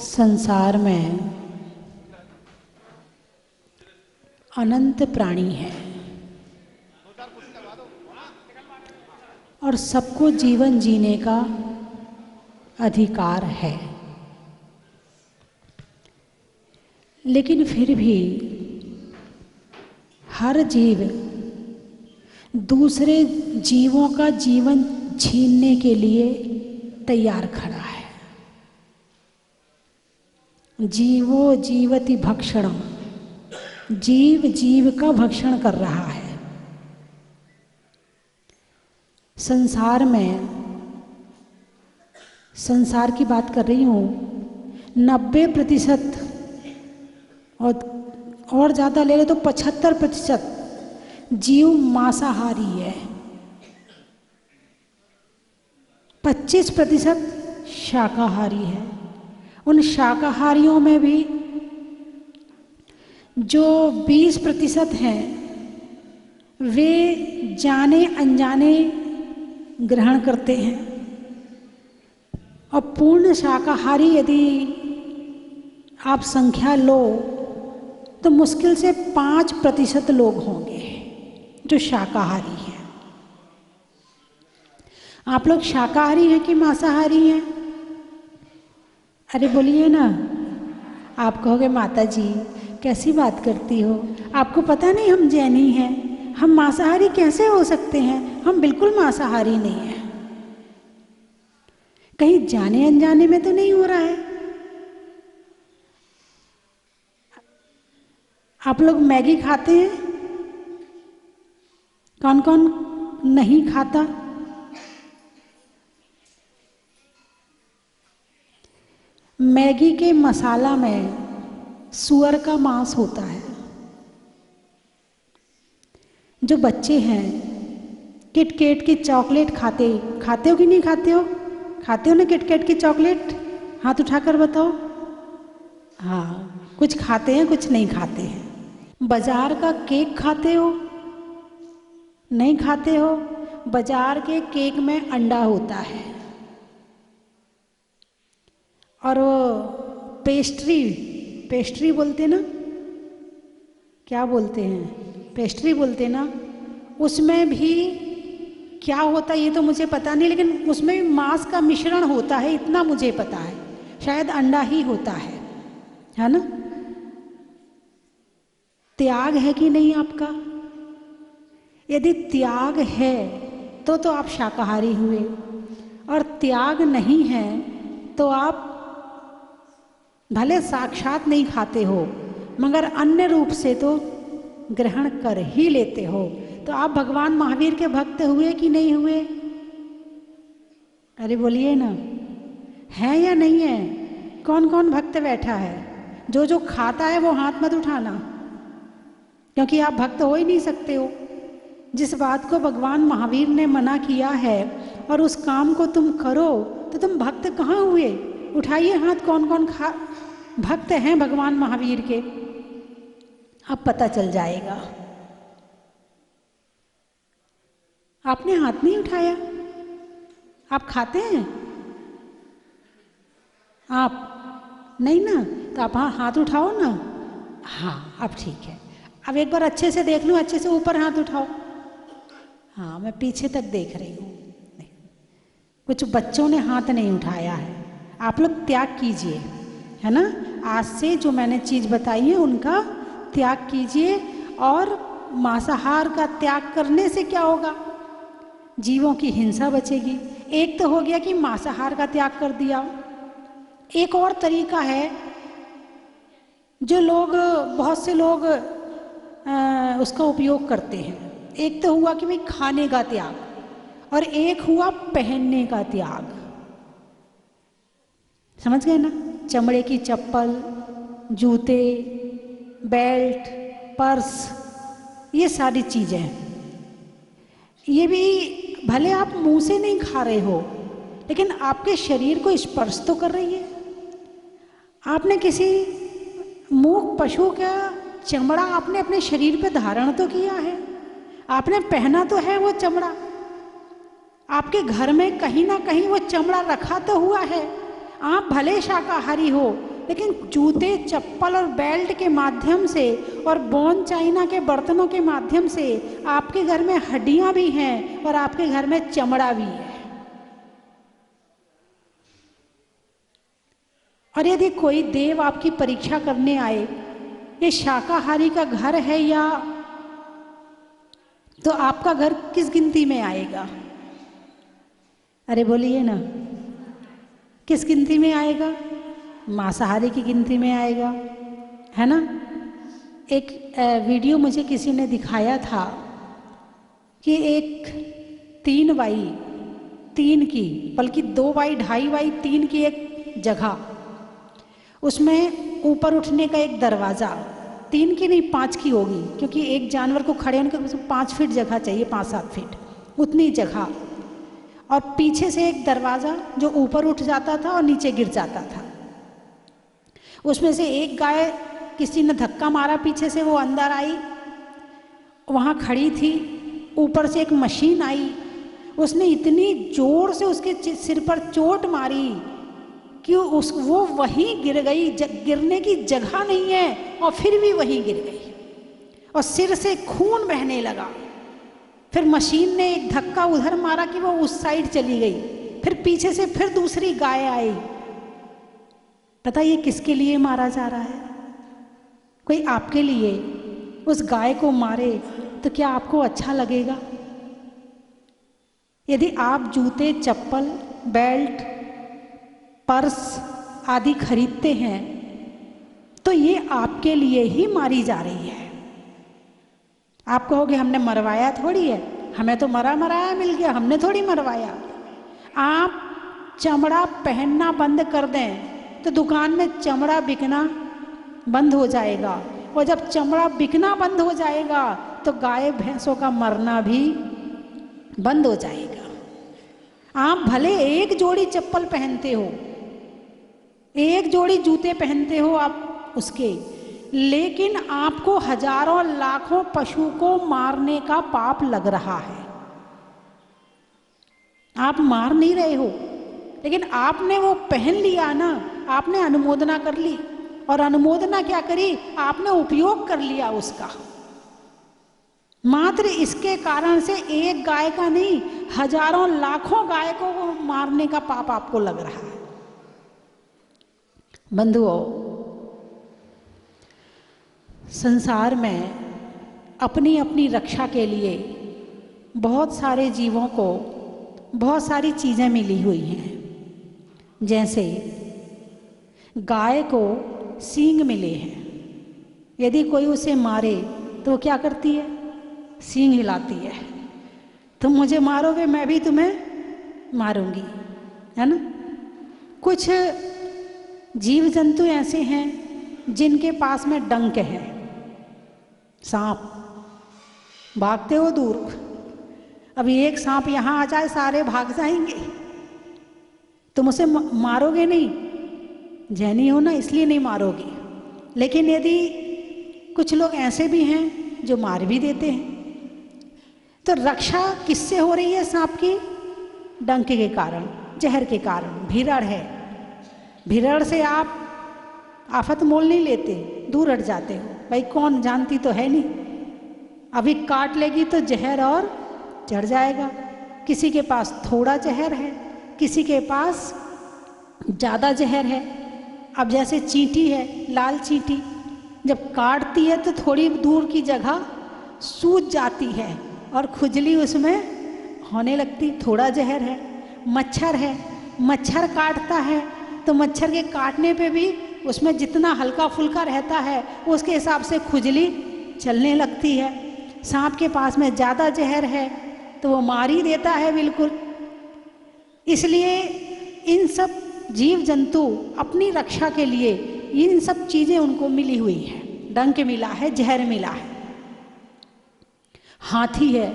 संसार में अनंत प्राणी हैं और सबको जीवन जीने का अधिकार है, लेकिन फिर भी हर जीव दूसरे जीवों का जीवन छीनने के लिए तैयार खड़ा है। जीवो जीवति भक्षणम, जीव जीव का भक्षण कर रहा है। संसार में, संसार की बात कर रही हूँ, 90% और ज़्यादा ले ले तो 75% जीव मांसाहारी है, 25% शाकाहारी है। उन शाकाहारियों में भी जो 20% हैं वे जाने अनजाने ग्रहण करते हैं, और पूर्ण शाकाहारी यदि आप संख्या लो तो मुश्किल से 5% लोग होंगे जो शाकाहारी हैं। आप लोग शाकाहारी हैं कि मांसाहारी हैं? अरे बोलिए ना। आप कहोगे माता जी कैसी बात करती हो, आपको पता नहीं हम जैनी हैं, हम मांसाहारी कैसे हो सकते हैं? हम बिल्कुल मांसाहारी नहीं हैं। कहीं जाने अनजाने में तो नहीं हो रहा है? आप लोग मैगी खाते हैं? कौन कौन नहीं खाता? मैगी के मसाला में सूअर का मांस होता है। जो बच्चे हैं किटकैट की चॉकलेट खाते हो कि नहीं खाते हो? खाते हो ना किटकैट की चॉकलेट? हाथ उठाकर बताओ। हाँ, कुछ खाते हैं कुछ नहीं खाते हैं। बाजार का केक खाते हो? नहीं खाते हो? बाजार के केक में अंडा होता है, और वो पेस्ट्री बोलते ना, क्या बोलते हैं, पेस्ट्री बोलते ना, उसमें भी क्या होता है ये तो मुझे पता नहीं, लेकिन उसमें मांस का मिश्रण होता है, इतना मुझे पता है। शायद अंडा ही होता है ना? त्याग है कि नहीं आपका? यदि त्याग है तो आप शाकाहारी हुए, और त्याग नहीं है तो आप भले साक्षात नहीं खाते हो मगर अन्य रूप से तो ग्रहण कर ही लेते हो। तो आप भगवान महावीर के भक्त हुए कि नहीं हुए? अरे बोलिए ना, है या नहीं है? कौन कौन भक्त बैठा है? जो खाता है वो हाथ मत उठाना, क्योंकि आप भक्त हो ही नहीं सकते हो। जिस बात को भगवान महावीर ने मना किया है और उस काम को तुम करो तो तुम भक्त कहाँ हुए? उठाइए हाथ, कौन कौन भक्त हैं भगवान महावीर के, अब पता चल जाएगा। आपने हाथ नहीं उठाया? आप खाते हैं? आप नहीं ना? तो आप हाथ उठाओ ना। हाँ, अब ठीक है। अब एक बार अच्छे से देख लूँ, अच्छे से ऊपर हाथ उठाओ। हाँ, मैं पीछे तक देख रही हूँ। कुछ बच्चों ने हाथ नहीं उठाया है। आप लोग त्याग कीजिए, है ना? आज से जो मैंने चीज़ बताई है उनका त्याग कीजिए। और मांसाहार का त्याग करने से क्या होगा? जीवों की हिंसा बचेगी। एक तो हो गया कि मांसाहार का त्याग कर दिया। एक और तरीका है जो लोग, बहुत से लोग उसका उपयोग करते हैं। एक तो हुआ कि भाई खाने का त्याग, और एक हुआ पहनने का त्याग। समझ गए ना? चमड़े की चप्पल, जूते, बेल्ट, पर्स, ये सारी चीज़ें, ये भी भले आप मुंह से नहीं खा रहे हो लेकिन आपके शरीर को स्पर्श तो कर रही है। आपने किसी मूक पशु का चमड़ा आपने अपने शरीर पे धारण तो किया है, आपने पहना तो है वो चमड़ा, आपके घर में कहीं ना कहीं वो चमड़ा रखा तो हुआ है। आप भले शाकाहारी हो, लेकिन जूते चप्पल और बेल्ट के माध्यम से और बोन चाइना के बर्तनों के माध्यम से आपके घर में हड्डियां भी हैं और आपके घर में चमड़ा भी है। और यदि कोई देव आपकी परीक्षा करने आए, ये शाकाहारी का घर है या, तो आपका घर किस गिनती में आएगा? अरे बोलिए ना, किस गिनती में आएगा? मांसाहारी की गिनती में आएगा, है ना। एक वीडियो मुझे किसी ने दिखाया था कि एक 3x3 की, बल्कि 2x2x3 की एक जगह, उसमें ऊपर उठने का एक दरवाज़ा, 3 की नहीं 5 की होगी, क्योंकि एक जानवर को खड़े होने के 5 फीट जगह चाहिए, 5-7 फीट उतनी जगह, और पीछे से एक दरवाज़ा जो ऊपर उठ जाता था और नीचे गिर जाता था। उसमें से एक गाय किसी ने धक्का मारा पीछे से, वो अंदर आई, वहाँ खड़ी थी। ऊपर से एक मशीन आई, उसने इतनी जोर से उसके सिर पर चोट मारी कि वो वहीं गिर गई, गिरने की जगह नहीं है और फिर भी वहीं गिर गई और सिर से खून बहने लगा। फिर मशीन ने एक धक्का उधर मारा कि वो उस साइड चली गई, फिर पीछे से फिर दूसरी गाय आई। पता ये किसके लिए मारा जा रहा है? कोई आपके लिए उस गाय को मारे तो क्या आपको अच्छा लगेगा? यदि आप जूते चप्पल बेल्ट पर्स आदि खरीदते हैं तो ये आपके लिए ही मारी जा रही है। आप कहोगे हमने मरवाया थोड़ी है, हमें तो मरा मराया मिल गया, हमने थोड़ी मरवाया। आप चमड़ा पहनना बंद कर दें तो दुकान में चमड़ा बिकना बंद हो जाएगा, और जब चमड़ा बिकना बंद हो जाएगा तो गाय भैंसों का मरना भी बंद हो जाएगा। आप भले एक जोड़ी चप्पल पहनते हो, एक जोड़ी जूते पहनते हो आप उसके, लेकिन आपको हजारों लाखों पशु को मारने का पाप लग रहा है। आप मार नहीं रहे हो, लेकिन आपने वो पहन लिया ना, आपने अनुमोदना कर ली, और अनुमोदना क्या करी? आपने उपयोग कर लिया उसका। मात्र इसके कारण से एक गाय का नहीं, हजारों लाखों गाय को मारने का पाप आपको लग रहा है। बंधुओं, संसार में अपनी अपनी रक्षा के लिए बहुत सारे जीवों को बहुत सारी चीज़ें मिली हुई हैं। जैसे गाय को सींग मिले हैं, यदि कोई उसे मारे तो वो क्या करती है? सींग हिलाती है। तुम मुझे मारोगे, मैं भी तुम्हें मारूंगी, है ना। कुछ जीव जंतु ऐसे हैं जिनके पास में डंक है। सांप, भागते हो दूर, अभी एक सांप यहाँ आ जाए सारे भाग जाएंगे। तुम उसे मारोगे नहीं, जैनी हो ना इसलिए नहीं मारोगे। लेकिन यदि कुछ लोग ऐसे भी हैं जो मार भी देते हैं, तो रक्षा किससे हो रही है? सांप की डंक के कारण, जहर के कारण। भीड़ड़ है, भीड़ड़ से आप आफत मोल नहीं लेते, दूर हट जाते हो, भाई कौन जानती तो है नहीं, अभी काट लेगी तो जहर और चढ़ जाएगा। किसी के पास थोड़ा जहर है, किसी के पास ज़्यादा जहर है। अब जैसे चींटी है, लाल चींटी, जब काटती है तो थोड़ी दूर की जगह सूज जाती है और खुजली उसमें होने लगती, थोड़ा जहर है। मच्छर है, मच्छर काटता है तो मच्छर के काटने पे भी उसमें जितना हल्का फुल्का रहता है उसके हिसाब से खुजली चलने लगती है। सांप के पास में ज़्यादा जहर है तो वो मार ही देता है बिल्कुल। इसलिए इन सब जीव जंतु अपनी रक्षा के लिए इन सब चीज़ें उनको मिली हुई है, डंक मिला है, जहर मिला है। हाथी है,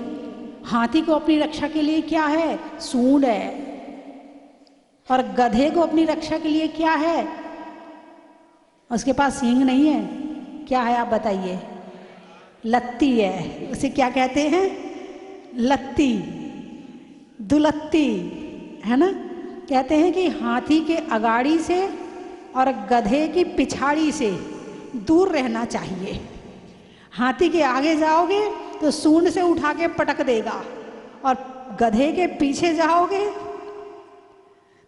हाथी को अपनी रक्षा के लिए क्या है? सूंड है। और गधे को अपनी रक्षा के लिए क्या है? उसके पास सींग नहीं है, क्या है आप बताइए? लत्ती है। उसे क्या कहते हैं? लत्ती। दुलत्ती, है ना। कहते हैं कि हाथी के अगाड़ी से और गधे की पिछाड़ी से दूर रहना चाहिए। हाथी के आगे जाओगे तो सूंड से उठा के पटक देगा, और गधे के पीछे जाओगे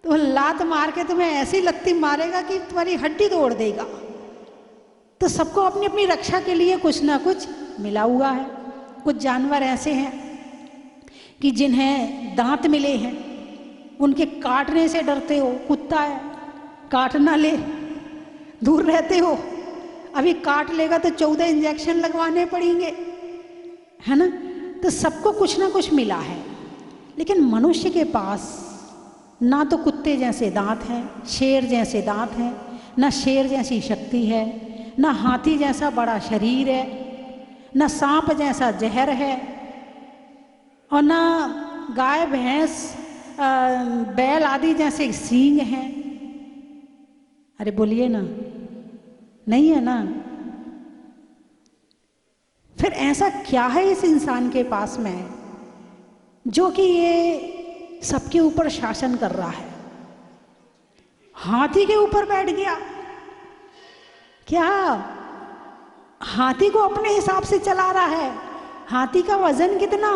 तो लात मार के तुम्हें ऐसी लत्ती मारेगा कि तुम्हारी हड्डी तोड़ देगा। तो सबको अपनी अपनी रक्षा के लिए कुछ ना कुछ मिला हुआ है। कुछ जानवर ऐसे हैं कि जिन्हें दांत मिले हैं, उनके काटने से डरते हो। कुत्ता है, काट ना ले, दूर रहते हो। अभी काट लेगा तो 14 इंजेक्शन लगवाने पड़ेंगे, है ना। तो सबको कुछ ना कुछ मिला है, लेकिन मनुष्य के पास ना तो कुत्ते जैसे दांत हैं, शेर जैसे दांत हैं, ना शेर जैसी शक्ति है, ना हाथी जैसा बड़ा शरीर है, ना सांप जैसा जहर है, और ना गाय भैंस बैल आदि जैसे सींग हैं। अरे बोलिए ना, नहीं है ना। फिर ऐसा क्या है इस इंसान के पास में जो कि ये सबके ऊपर शासन कर रहा है? हाथी के ऊपर बैठ गया क्या? हाथी को अपने हिसाब से चला रहा है। हाथी का वजन कितना?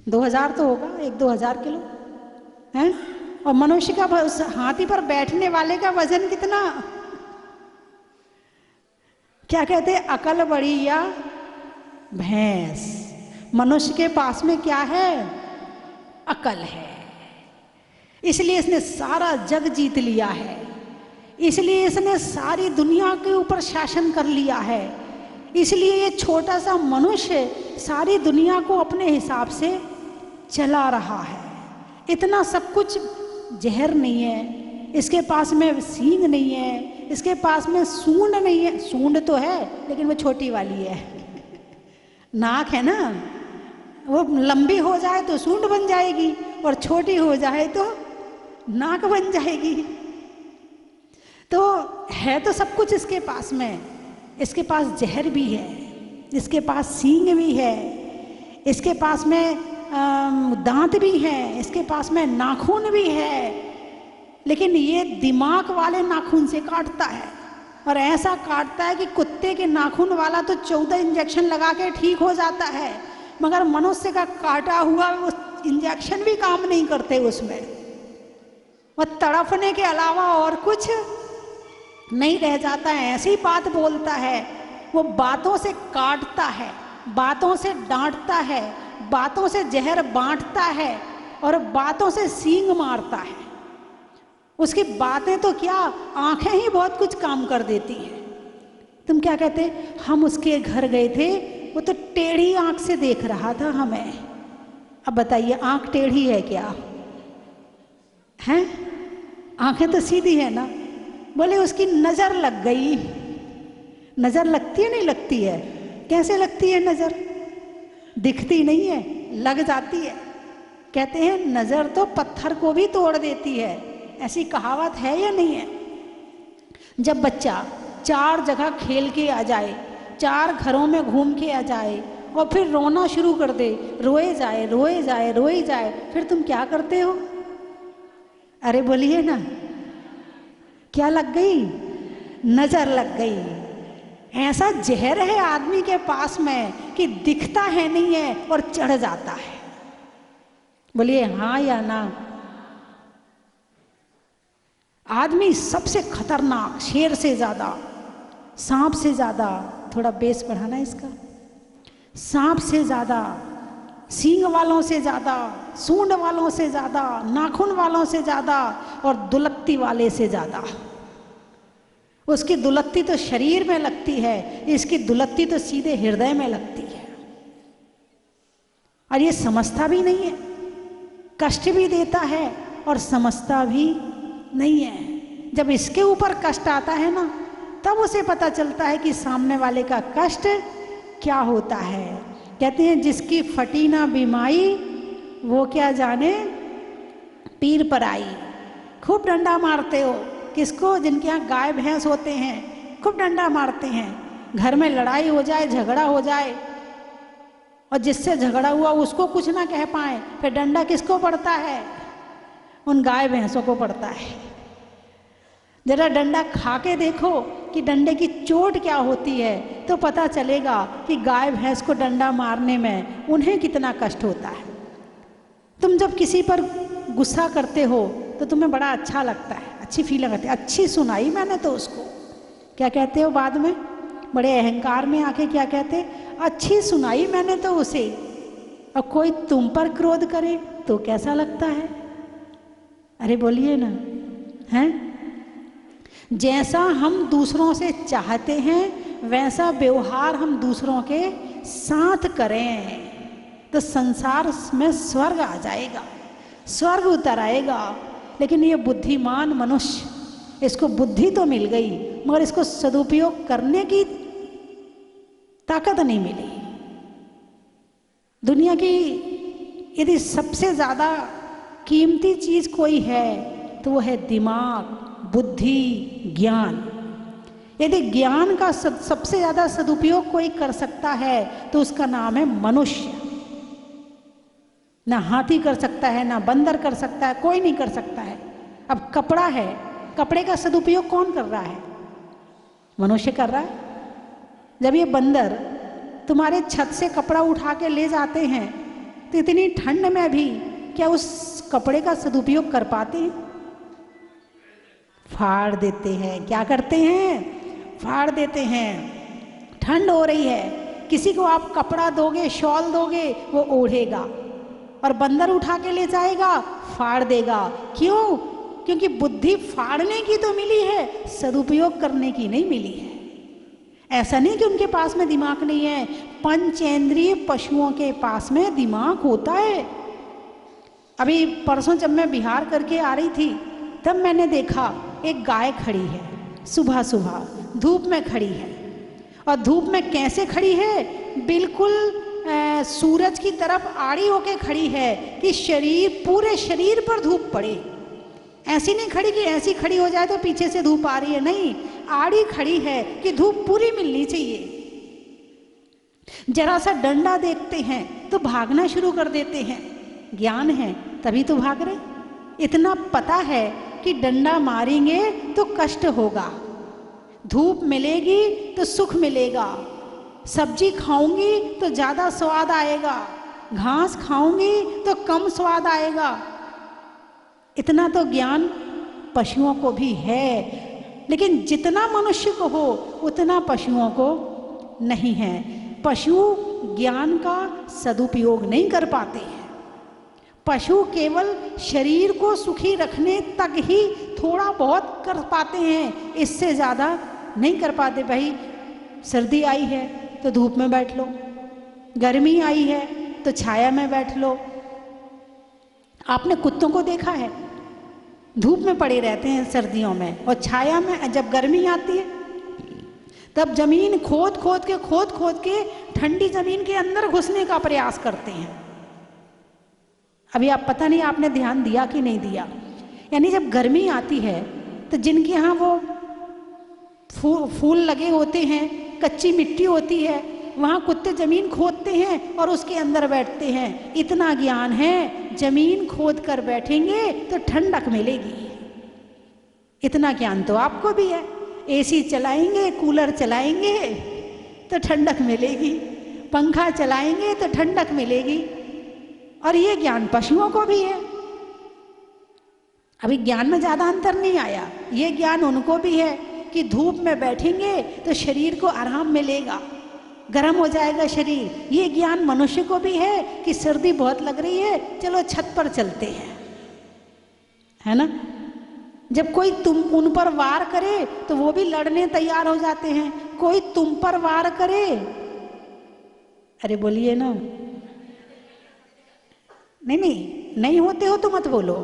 2000 तो होगा, 1-2 किलो है। और मनुष्य का, हाथी पर बैठने वाले का वजन कितना? क्या कहते हैं, अकल बड़ी या भैंस। मनुष्य के पास में क्या है? अकल है। इसलिए इसने सारा जग जीत लिया है, इसलिए इसने सारी दुनिया के ऊपर शासन कर लिया है। इसलिए ये छोटा सा मनुष्य सारी दुनिया को अपने हिसाब से चला रहा है। इतना सब कुछ जहर नहीं है, इसके पास में सींग नहीं है, इसके पास में सूंड नहीं है। सूंड तो है लेकिन वो छोटी वाली है। नाक है ना, वो लंबी हो जाए तो सूंड बन जाएगी, और छोटी हो जाए तो नाक बन जाएगी। तो है तो सब कुछ इसके पास में। इसके पास जहर भी है, इसके पास सींग भी है, इसके पास में दांत भी हैं, इसके पास में नाखून भी है। लेकिन ये दिमाग वाले नाखून से काटता है, और ऐसा काटता है कि कुत्ते के नाखून वाला तो 14 इंजेक्शन लगा के ठीक हो जाता है, मगर मनुष्य का काटा हुआ वो इंजेक्शन भी काम नहीं करते उसमें। वह तड़पने के अलावा और कुछ नहीं रह जाता है। ऐसी बात बोलता है, वो बातों से काटता है, बातों से डांटता है, बातों से जहर बांटता है, और बातों से सींग मारता है। उसकी बातें तो क्या, आंखें ही बहुत कुछ काम कर देती हैं। तुम क्या कहते, हम उसके घर गए थे, वो तो टेढ़ी आंख से देख रहा था हमें। अब बताइए, आंख टेढ़ी है क्या? हैं? आंखें तो सीधी है ना। बोले उसकी नजर लग गई। नजर लगती है नहीं लगती है? कैसे लगती है नजर? दिखती नहीं है, लग जाती है। कहते हैं नजर तो पत्थर को भी तोड़ देती है। ऐसी कहावत है या नहीं है? जब बच्चा 4 जगह खेल के आ जाए, 4 घरों में घूम के आ जाए, और फिर रोना शुरू कर दे, रोए जाए रोए जाए रोए जाए, फिर तुम क्या करते हो? अरे बोलिए ना, क्या लग गई? नजर लग गई। ऐसा जहर है आदमी के पास में कि दिखता है नहीं है और चढ़ जाता है। बोलिए हाँ या ना। आदमी सबसे खतरनाक, शेर से ज्यादा, सांप से ज्यादा, थोड़ा बेस बढ़ाना इसका, सांप से ज्यादा, सींग वालों से ज्यादा, सूंड वालों से ज्यादा, नाखून वालों से ज्यादा, और दुलत्ती वाले से ज्यादा। उसकी दुलत्ती तो शरीर में लगती है, इसकी दुलत्ती तो सीधे हृदय में लगती है। और ये समझता भी नहीं है, कष्ट भी देता है और समझता भी नहीं है। जब इसके ऊपर कष्ट आता है ना, तब उसे पता चलता है कि सामने वाले का कष्ट क्या होता है। कहते हैं जिसकी फटी ना बीमाई, वो क्या जाने पीर पर आई। खूब डंडा मारते हो किसको? जिनके यहाँ गाय भैंस होते हैं, खूब डंडा मारते हैं। घर में लड़ाई हो जाए, झगड़ा हो जाए, और जिससे झगड़ा हुआ उसको कुछ ना कह पाए, फिर डंडा किसको पड़ता है? उन गाय भैंसों को पड़ता है। जरा डंडा खा के देखो कि डंडे की चोट क्या होती है, तो पता चलेगा कि गाय भैंस को डंडा मारने में उन्हें कितना कष्ट होता है। तुम जब किसी पर गुस्सा करते हो तो तुम्हें बड़ा अच्छा लगता है, अच्छी फीलिंग आती है, अच्छी सुनाई मैंने तो उसको, क्या कहते हो बाद में बड़े अहंकार में आके क्या कहते, अच्छी सुनाई मैंने तो उसे। और कोई तुम पर क्रोध करे तो कैसा लगता है? अरे बोलिए ना, हैं? जैसा हम दूसरों से चाहते हैं वैसा व्यवहार हम दूसरों के साथ करें तो संसार में स्वर्ग आ जाएगा, स्वर्ग उतर आएगा। लेकिन ये बुद्धिमान मनुष्य, इसको बुद्धि तो मिल गई मगर इसको सदुपयोग करने की ताकत नहीं मिली। दुनिया की यदि सबसे ज़्यादा कीमती चीज़ कोई है तो वो है दिमाग, बुद्धि, ज्ञान। यदि ज्ञान का सबसे ज़्यादा सदुपयोग कोई कर सकता है तो उसका नाम है मनुष्य। ना हाथी कर सकता है, ना बंदर कर सकता है, कोई नहीं कर सकता है। अब कपड़ा है, कपड़े का सदुपयोग कौन कर रहा है? मनुष्य कर रहा है। जब ये बंदर तुम्हारे छत से कपड़ा उठा के ले जाते हैं तो इतनी ठंड में भी क्या उस कपड़े का सदुपयोग कर पाते हैं? फाड़ देते हैं। क्या करते हैं? फाड़ देते हैं। ठंड हो रही है, किसी को आप कपड़ा दोगे, शॉल दोगे, वो ओढ़ेगा, और बंदर उठा के ले जाएगा, फाड़ देगा। क्यों? क्योंकि बुद्धि फाड़ने की तो मिली है, सदुपयोग करने की नहीं मिली है। ऐसा नहीं कि उनके पास में दिमाग नहीं है, पंचेंद्रिय पशुओं के पास में दिमाग होता है। अभी परसों जब मैं बिहार करके आ रही थी तब मैंने देखा एक गाय खड़ी है, सुबह सुबह धूप में खड़ी है। और धूप में कैसे खड़ी है? बिल्कुल सूरज की तरफ आड़ी होके खड़ी है कि शरीर, पूरे शरीर पर धूप पड़े। ऐसी नहीं खड़ी कि ऐसी खड़ी हो जाए तो पीछे से धूप आ रही है, नहीं, आड़ी खड़ी है कि धूप पूरी मिलनी चाहिए। जरा सा डंडा देखते हैं तो भागना शुरू कर देते हैं। ज्ञान है तभी तो भाग रहे। इतना पता है कि डंडा मारेंगे तो कष्ट होगा, धूप मिलेगी तो सुख मिलेगा, सब्जी खाऊंगी तो ज़्यादा स्वाद आएगा, घास खाऊंगी तो कम स्वाद आएगा। इतना तो ज्ञान पशुओं को भी है, लेकिन जितना मनुष्य को हो उतना पशुओं को नहीं है। पशु ज्ञान का सदुपयोग नहीं कर पाते हैं। पशु केवल शरीर को सुखी रखने तक ही थोड़ा बहुत कर पाते हैं, इससे ज़्यादा नहीं कर पाते। भाई सर्दी आई है तो धूप में बैठ लो, गर्मी आई है तो छाया में बैठ लो। आपने कुत्तों को देखा है, धूप में पड़े रहते हैं सर्दियों में, और छाया में जब गर्मी आती है तब जमीन खोद खोद के ठंडी जमीन के अंदर घुसने का प्रयास करते हैं। अभी आप पता नहीं आपने ध्यान दिया कि नहीं दिया, यानी जब गर्मी आती है तो जिनके यहाँ वो फूल लगे होते हैं, कच्ची मिट्टी होती है, वहाँ कुत्ते जमीन खोदते हैं और उसके अंदर बैठते हैं। इतना ज्ञान है, जमीन खोद कर बैठेंगे तो ठंडक मिलेगी। इतना ज्ञान तो आपको भी है। एसी चलाएंगे, कूलर चलाएंगे तो ठंडक मिलेगी, पंखा चलाएंगे तो ठंडक मिलेगी। और ये ज्ञान पशुओं को भी है। अभी ज्ञान में ज़्यादा अंतर नहीं आया। ये ज्ञान उनको भी है कि धूप में बैठेंगे तो शरीर को आराम मिलेगा, गर्म हो जाएगा शरीर। ये ज्ञान मनुष्य को भी है कि सर्दी बहुत लग रही है, चलो छत पर चलते हैं, है ना। जब कोई तुम उन पर वार करे तो वो भी लड़ने तैयार हो जाते हैं। कोई तुम पर वार करे, अरे बोलिए ना, नहीं होते हो तो मत बोलो,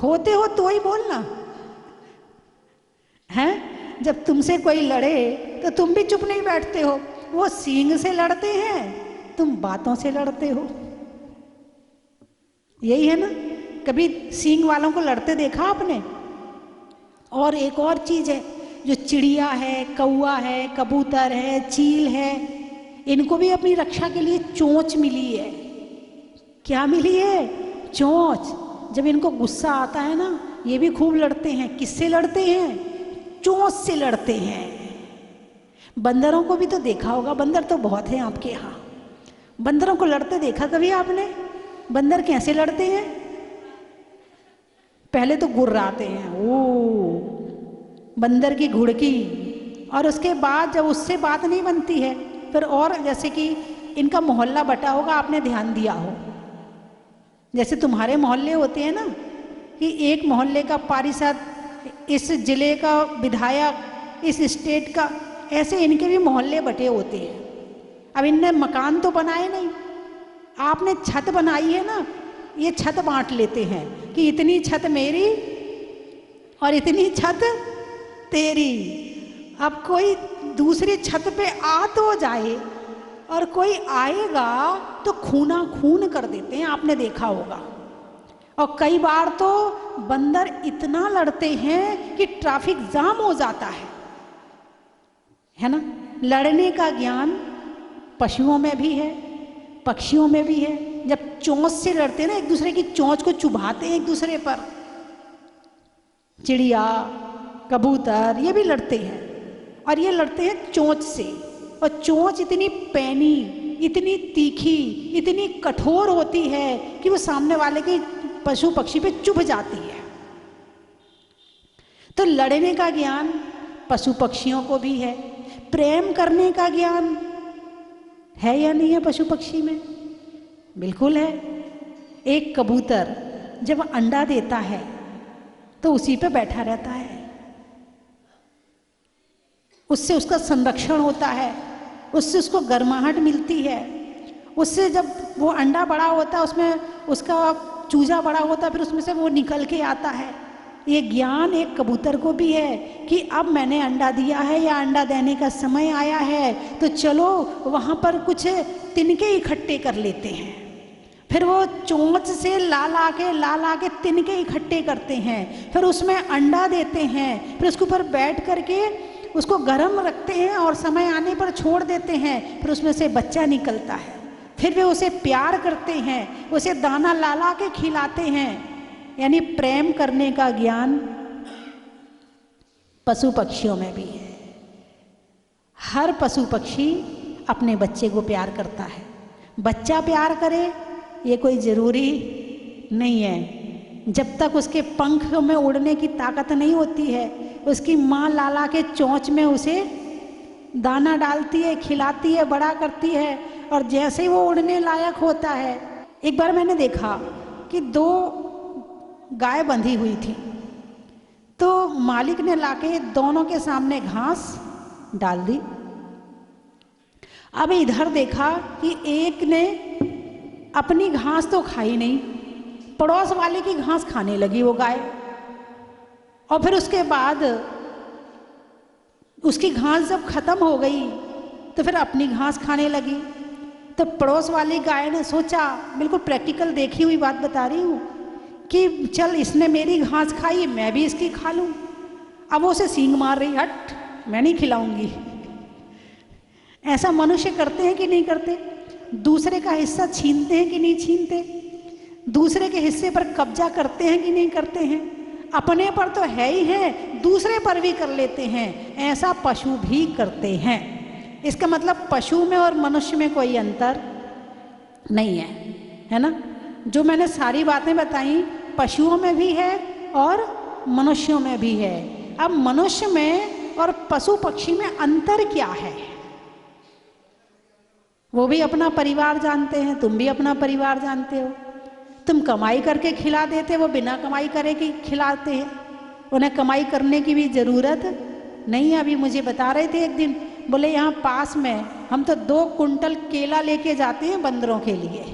होते हो तो ही बोलना है। जब तुमसे कोई लड़े तो तुम भी चुप नहीं बैठते हो। वो सींग से लड़ते हैं, तुम बातों से लड़ते हो। यही है ना। कभी सींग वालों को लड़ते देखा आपने? और एक और चीज है, जो चिड़िया है, कौआ है, कबूतर है, चील है, इनको भी अपनी रक्षा के लिए चोंच मिली है। क्या मिली है? चोंच। जब इनको गुस्सा आता है ना, ये भी खूब लड़ते हैं। किससे लड़ते हैं? चोंच से लड़ते हैं। बंदरों को भी तो देखा होगा, बंदर तो बहुत हैं आपके यहाँ। बंदरों को लड़ते देखा कभी आपने? बंदर कैसे लड़ते हैं? पहले तो गुर्राते हैं, ओ बंदर की घुड़की, और उसके बाद जब उससे बात नहीं बनती है फिर, और जैसे कि इनका मोहल्ला बटा होगा, आपने ध्यान दिया हो, जैसे तुम्हारे मोहल्ले होते हैं ना, कि एक मोहल्ले का पारिषद, इस जिले का विधायक, इस स्टेट का, ऐसे इनके भी मोहल्ले बटे होते हैं। अब इनने मकान तो बनाए नहीं, आपने छत बनाई है ना, ये छत बांट लेते हैं कि इतनी छत मेरी और इतनी छत तेरी। अब कोई दूसरी छत पे आ तो जाए, और कोई आएगा तो खूना खून कर देते हैं, आपने देखा होगा। और कई बार तो बंदर इतना लड़ते हैं कि ट्रैफिक जाम हो जाता है ना। लड़ने का ज्ञान पशुओं में भी है, पक्षियों में भी है। जब चोंच से लड़ते हैं ना, एक दूसरे की चोंच को चुभाते हैं एक दूसरे पर, चिड़िया, कबूतर, ये भी लड़ते हैं, और ये लड़ते हैं चोंच से। और चोंच इतनी पैनी, इतनी तीखी, इतनी कठोर होती है कि वो सामने वाले के पशु पक्षी पे चुभ जाती है। तो लड़ने का ज्ञान पशु पक्षियों को भी है। प्रेम करने का ज्ञान है या नहीं है पशु पक्षी में? बिल्कुल है। एक कबूतर जब अंडा देता है तो उसी पे बैठा रहता है, उससे उसका संरक्षण होता है, उससे उसको गर्माहट मिलती है, उससे जब वो अंडा बड़ा होता है, उसमें उसका चूजा बड़ा होता है, फिर उसमें से वो निकल के आता है। ये ज्ञान एक कबूतर को भी है कि अब मैंने अंडा दिया है या अंडा देने का समय आया है, तो चलो वहाँ पर कुछ तिनके इकट्ठे कर लेते हैं। फिर वो चोंच से ला ला के तिनके इकट्ठे करते हैं, फिर उसमें अंडा देते हैं, फिर उसके ऊपर बैठ करके उसको गर्म रखते हैं और समय आने पर छोड़ देते हैं, फिर उसमें से बच्चा निकलता है। फिर वे उसे प्यार करते हैं, उसे दाना ला ला के खिलाते हैं। यानी प्रेम करने का ज्ञान पशु पक्षियों में भी है। हर पशु पक्षी अपने बच्चे को प्यार करता है। बच्चा प्यार करे ये कोई ज़रूरी नहीं है। जब तक उसके पंख में उड़ने की ताकत नहीं होती है, उसकी माँ लाला के चोंच में उसे दाना डालती है, खिलाती है, बड़ा करती है, और जैसे ही वो उड़ने लायक होता है। एक बार मैंने देखा कि 2 गाय बंधी हुई थी, तो मालिक ने लाके दोनों के सामने घास डाल दी। अब इधर देखा कि एक ने अपनी घास तो खाई नहीं, पड़ोस वाले की घास खाने लगी वो गाय, और फिर उसके बाद उसकी घास जब खत्म हो गई तो फिर अपनी घास खाने लगी। तो पड़ोस वाली गाय ने सोचा, बिल्कुल प्रैक्टिकल देखी हुई बात बता रही हूँ, कि चल इसने मेरी घास खाई, मैं भी इसकी खा लूँ। अब वो उसे सींग मार रही, हट मैं नहीं खिलाऊंगी। ऐसा मनुष्य करते हैं कि नहीं करते? दूसरे का हिस्सा छीनते हैं कि नहीं छीनते? दूसरे के हिस्से पर कब्जा करते हैं कि नहीं करते हैं? अपने पर तो है ही है, दूसरे पर भी कर लेते हैं। ऐसा पशु भी करते हैं। इसका मतलब पशु में और मनुष्य में कोई अंतर नहीं है ना? जो मैंने सारी बातें बताई पशुओं में भी है और मनुष्यों में भी है। अब मनुष्य में और पशु पक्षी में अंतर क्या है? वो भी अपना परिवार जानते हैं, तुम भी अपना परिवार जानते हो। तुम कमाई करके खिला देते, वो बिना कमाई करे कि खिलाते हैं। उन्हें कमाई करने की भी ज़रूरत नहीं है। अभी मुझे बता रहे थे एक दिन, बोले यहाँ पास में हम तो 2 कुंटल केला लेके जाते हैं बंदरों के लिए।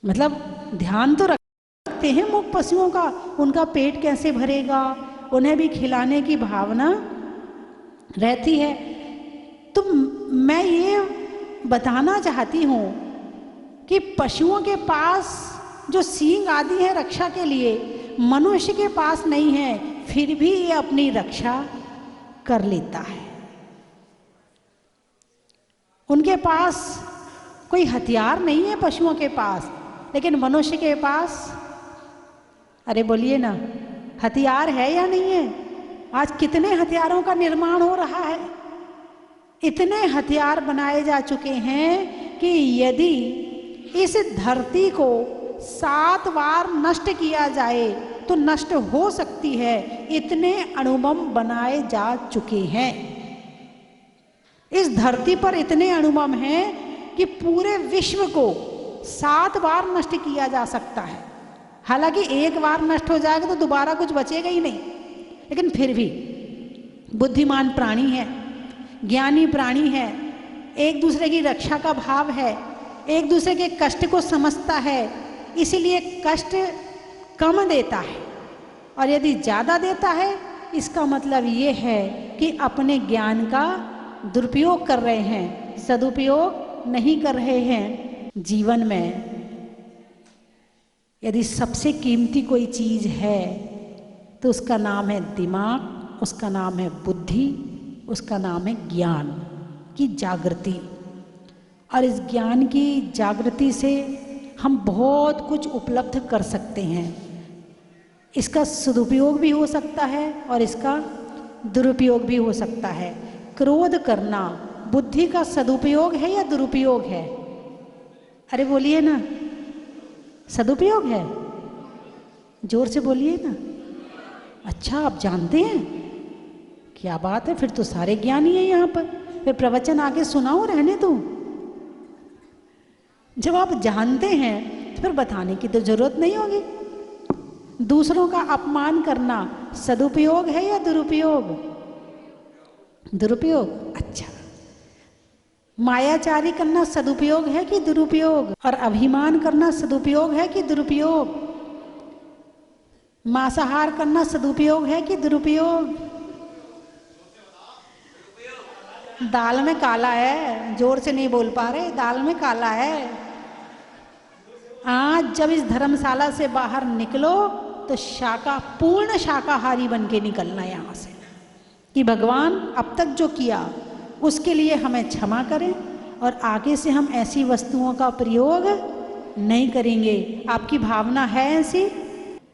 मतलब ध्यान तो रखते हैं मूक पशुओं का, उनका पेट कैसे भरेगा, उन्हें भी खिलाने की भावना रहती है। तो मैं ये बताना चाहती हूँ कि पशुओं के पास जो सींग आदि है रक्षा के लिए, मनुष्य के पास नहीं है, फिर भी ये अपनी रक्षा कर लेता है। उनके पास कोई हथियार नहीं है पशुओं के पास, लेकिन मनुष्य के पास, अरे बोलिए ना, हथियार है या नहीं है? आज कितने हथियारों का निर्माण हो रहा है, इतने हथियार बनाए जा चुके हैं कि यदि इस धरती को 7 बार नष्ट किया जाए तो नष्ट हो सकती है, इतने अणुबम बनाए जा चुके हैं। इस धरती पर इतने अणुबम हैं कि पूरे विश्व को 7 बार नष्ट किया जा सकता है। हालांकि एक बार नष्ट हो जाएगा तो दोबारा कुछ बचेगा ही नहीं, लेकिन फिर भी बुद्धिमान प्राणी है, ज्ञानी प्राणी है, एक दूसरे की रक्षा का भाव है, एक दूसरे के कष्ट को समझता है, इसीलिए कष्ट कम देता है। और यदि ज़्यादा देता है, इसका मतलब ये है कि अपने ज्ञान का दुरुपयोग कर रहे हैं, सदुपयोग नहीं कर रहे हैं। जीवन में यदि सबसे कीमती कोई चीज़ है तो उसका नाम है दिमाग, उसका नाम है बुद्धि, उसका नाम है ज्ञान की जागृति। और इस ज्ञान की जागृति से हम बहुत कुछ उपलब्ध कर सकते हैं। इसका सदुपयोग भी हो सकता है और इसका दुरुपयोग भी हो सकता है। क्रोध करना बुद्धि का सदुपयोग है या दुरुपयोग है? अरे बोलिए ना, सदुपयोग है? जोर से बोलिए ना। अच्छा, आप जानते हैं, क्या बात है, फिर तो सारे ज्ञानी हैं यहाँ पर। फिर प्रवचन आगे सुनाओ, रहने दो। जब आप जानते हैं तो फिर बताने की तो जरूरत नहीं होगी। दूसरों का अपमान करना सदुपयोग है या दुरुपयोग? दुरुपयोग। अच्छा, मायाचारी करना सदुपयोग है कि दुरुपयोग? और अभिमान करना सदुपयोग है कि दुरुपयोग? मांसाहार करना सदुपयोग है कि दुरुपयोग? दाल में काला है, जोर से नहीं बोल पा रहे, दाल में काला है। आज जब इस धर्मशाला से बाहर निकलो तो पूर्ण शाकाहारी बन के निकलना यहाँ से, कि भगवान अब तक जो किया उसके लिए हमें क्षमा करें और आगे से हम ऐसी वस्तुओं का प्रयोग नहीं करेंगे। आपकी भावना है ऐसी?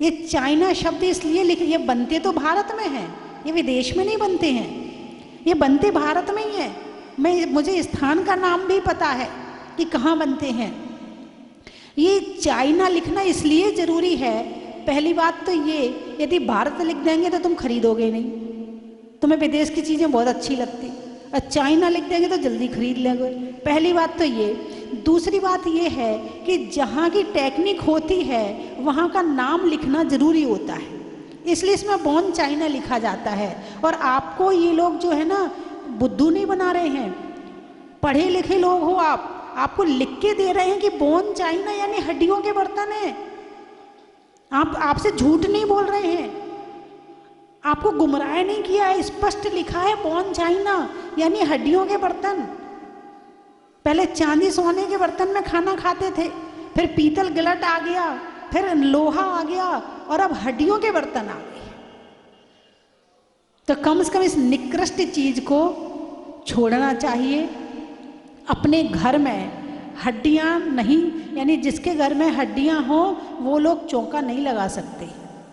ये चाइना शब्द इसलिए लिखे, ये बनते तो भारत में हैं, ये विदेश में नहीं बनते हैं, ये बनते भारत में ही है। मुझे स्थान का नाम भी पता है कि कहाँ बनते हैं। ये चाइना लिखना इसलिए ज़रूरी है, पहली बात तो ये, यदि भारत लिख देंगे तो तुम खरीदोगे नहीं, तुम्हें विदेश की चीज़ें बहुत अच्छी लगती, और चाइना लिख देंगे तो जल्दी खरीद लेंगे। पहली बात तो ये। दूसरी बात ये है कि जहाँ की टेक्निक होती है वहाँ का नाम लिखना ज़रूरी होता है, इसलिए इसमें बॉर्न चाइना लिखा जाता है। और आपको ये लोग जो है ना बुद्धू नहीं बना रहे हैं, पढ़े लिखे लोग हो आप, आपको लिख के दे रहे हैं कि बॉर्न चाइना यानी हड्डियों के बर्तन है। आपसे झूठ नहीं बोल रहे हैं, आपको गुमराह नहीं किया है, स्पष्ट लिखा है बॉर्न चाइना यानी हड्डियों के बर्तन। पहले चांदी सोने के बर्तन में खाना खाते थे, फिर पीतल गिलट आ गया, फिर लोहा आ गया, और अब हड्डियों के बर्तन आ गए। तो कम से कम इस निकृष्ट चीज को छोड़ना चाहिए। अपने घर में हड्डियां नहीं, यानी जिसके घर में हड्डियां हो वो लोग चौका नहीं लगा सकते।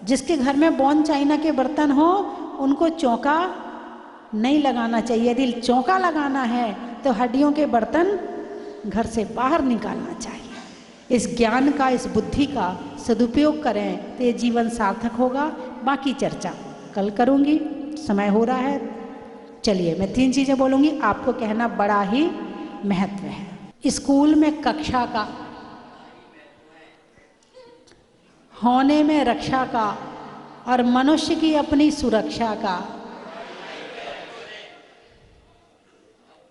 जिसके घर में बॉर्न चाइना के बर्तन हो उनको चौका नहीं लगाना चाहिए। यदि चौका लगाना है तो हड्डियों के बर्तन घर से बाहर निकालना चाहिए। इस ज्ञान का, इस बुद्धि का सदुपयोग करें तो ये जीवन सार्थक होगा। बाकी चर्चा कल करूँगी, समय हो रहा है। चलिए, मैं 3 चीज़ें बोलूँगी, आपको कहना बड़ा ही महत्व है। स्कूल में कक्षा का, होने में रक्षा का, और मनुष्य की अपनी सुरक्षा का,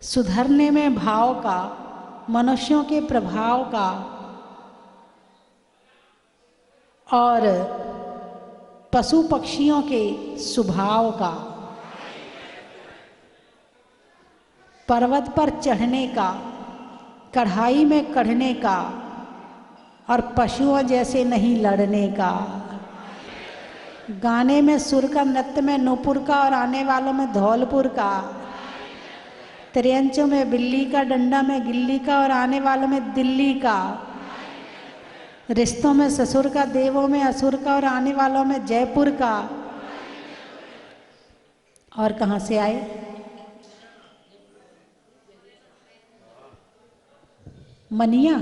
सुधरने में भाव का, मनुष्यों के प्रभाव का, और पशु पक्षियों के स्वभाव का, पर्वत पर चढ़ने का, कढ़ाई में कढ़ने का, और पशुओं जैसे नहीं लड़ने का, गाने में सुर का, नृत्य में नूपुर का, और आने वालों में धौलपुर का, त्रियंचों में बिल्ली का, डंडा में गिल्ली का और आने वालों में दिल्ली का। रिश्तों में ससुर का, देवों में असुर का और आने वालों में जयपुर का। और कहाँ से आए? मनिया,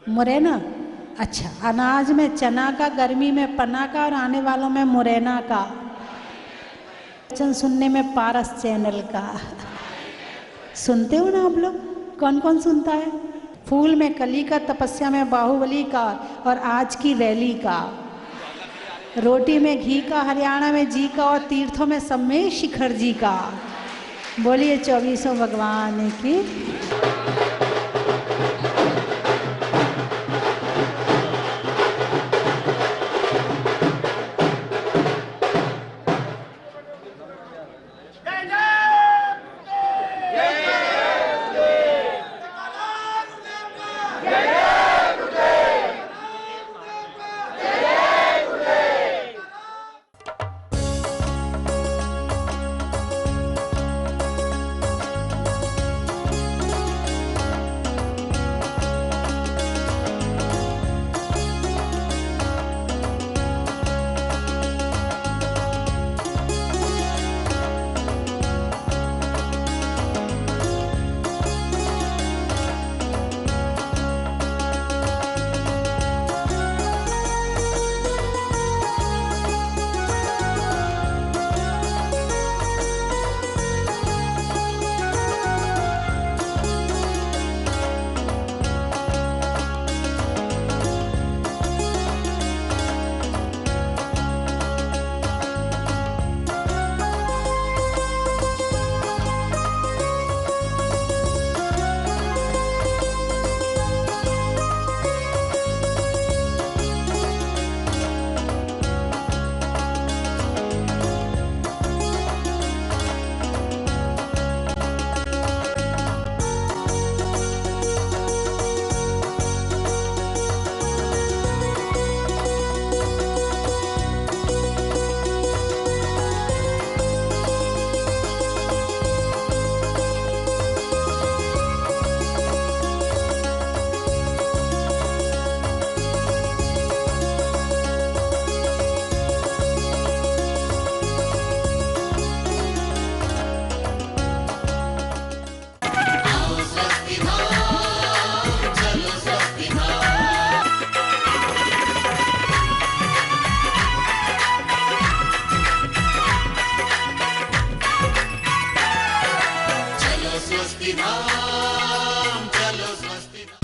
मुरैना। अच्छा, अनाज में चना का, गर्मी में पन्ना का और आने वालों में मुरैना का। वचन सुनने में पारस चैनल का। सुनते हो ना आप लोग? कौन कौन सुनता है? फूल में कली का, तपस्या में बाहुबली का और आज की रैली का। रोटी में घी का, हरियाणा में जी का और तीर्थों में सब में शिखर जी का। बोलिए 24 भगवान की।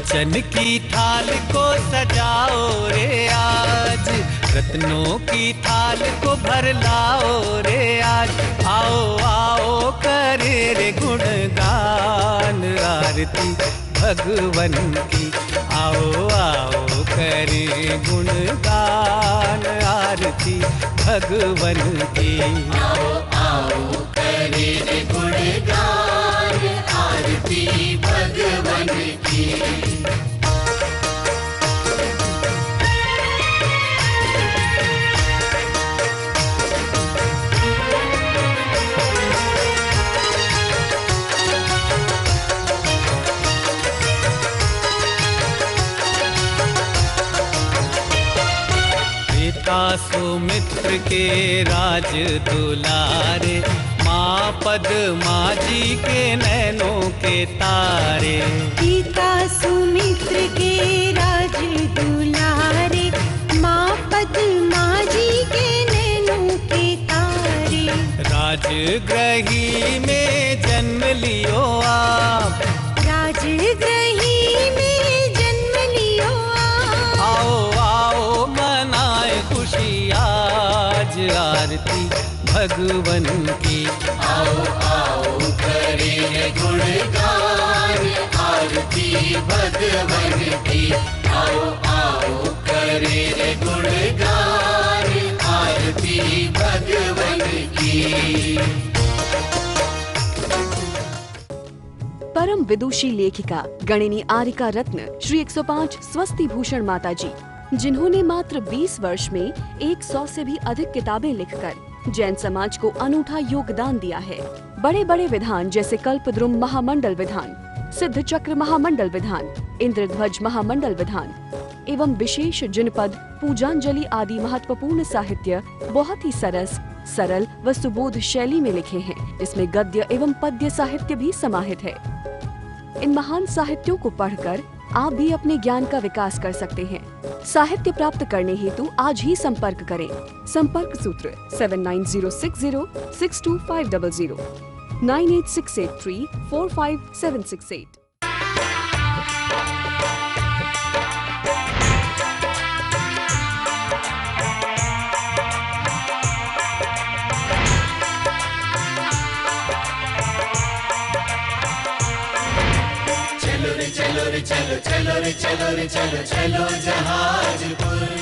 चन की थाल को सजाओ रे आज, रत्नों की थाल को भर लाओ रे आज। आओ आओ करे रे गुणगान आरती भगवन की। आओ आओ करे गुणगान आरती भगवन की। आओ आओ करे रे गुणगान आरती भगवन की। पिता सुमित्र के राज दुलारे, माँ पद्मा जी के नैनों के तारे। पिता सुमित्र के राज दुलारे, माँ पद्मा जी के नैनों के तारे। राजगृही में जन्म लियो आप, राजगृही में जन्म लियो आप। आओ आओ मनाए खुशी आज आरती भगवन की। आओ आओ करे गुणगान आरती भगवन की। आओ आओ करे गुणगान आरती भगवन की। परम विदुषी लेखिका गणिनी आरिका रत्न श्री 105 स्वस्ति भूषण माता जी, जिन्होंने मात्र 20 वर्ष में 100 से भी अधिक किताबें लिखकर जैन समाज को अनूठा योगदान दिया है। बड़े बड़े विधान जैसे कल्पद्रुम महामंडल विधान, सिद्ध चक्र महामंडल विधान, इंद्रध्वज महामंडल विधान एवं विशेष जिनपद, पूजांजलि आदि महत्वपूर्ण साहित्य बहुत ही सरल व सुबोध शैली में लिखे हैं, जिसमें गद्य एवं पद्य साहित्य भी समाहित है। इन महान साहित्यों को पढ़कर आप भी अपने ज्ञान का विकास कर सकते हैं। साहित्य प्राप्त करने हेतु आज ही संपर्क करें। संपर्क सूत्र 7906062500 9868345768। चलो रे चलो रे चलो चलो रे चलो रे चलो चलो जहाजपुर।